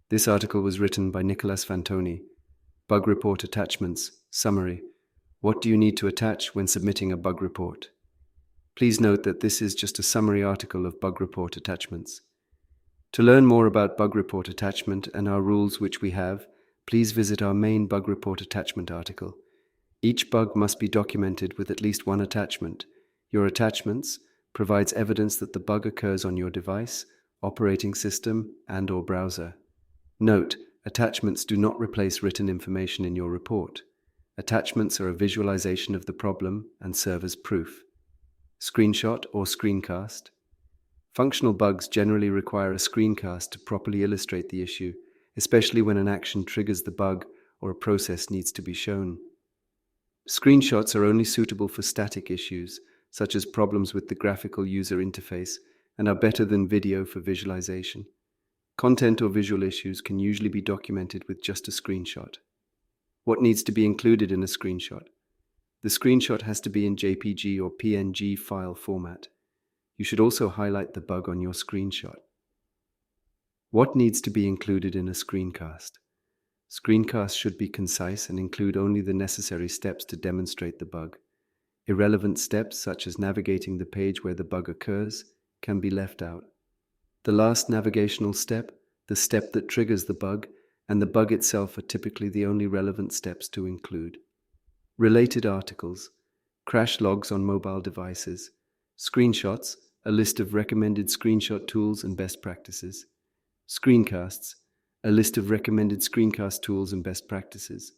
This article was written by Nicolas Fantoni. Bug report attachments. Summary. What do you need to attach when submitting a bug report? Please note that this is just a summary article of bug report attachments. To learn more about bug report attachment and our rules which we have, please visit our main bug report attachment article. Each bug must be documented with at least one attachment. Your attachments provides evidence that the bug occurs on your device, operating system, and/or browser. Note, attachments do not replace written information in your report. Attachments are a visualization of the problem and serve as proof. Screenshot or screencast. Functional bugs generally require a screencast to properly illustrate the issue, especially when an action triggers the bug or a process needs to be shown. Screenshots are only suitable for static issues, such as problems with the graphical user interface, and are better than video for visualization. Content or visual issues can usually be documented with just a screenshot. What needs to be included in a screenshot? The screenshot has to be in JPG or PNG file format. You should also highlight the bug on your screenshot. What needs to be included in a screencast? Screencasts should be concise and include only the necessary steps to demonstrate the bug. Irrelevant steps, such as navigating the page where the bug occurs, can be left out. The last navigational step, the step that triggers the bug, and the bug itself are typically the only relevant steps to include. Related articles, crash logs on mobile devices, screenshots, a list of recommended screenshot tools and best practices, screencasts, a list of recommended screencast tools and best practices.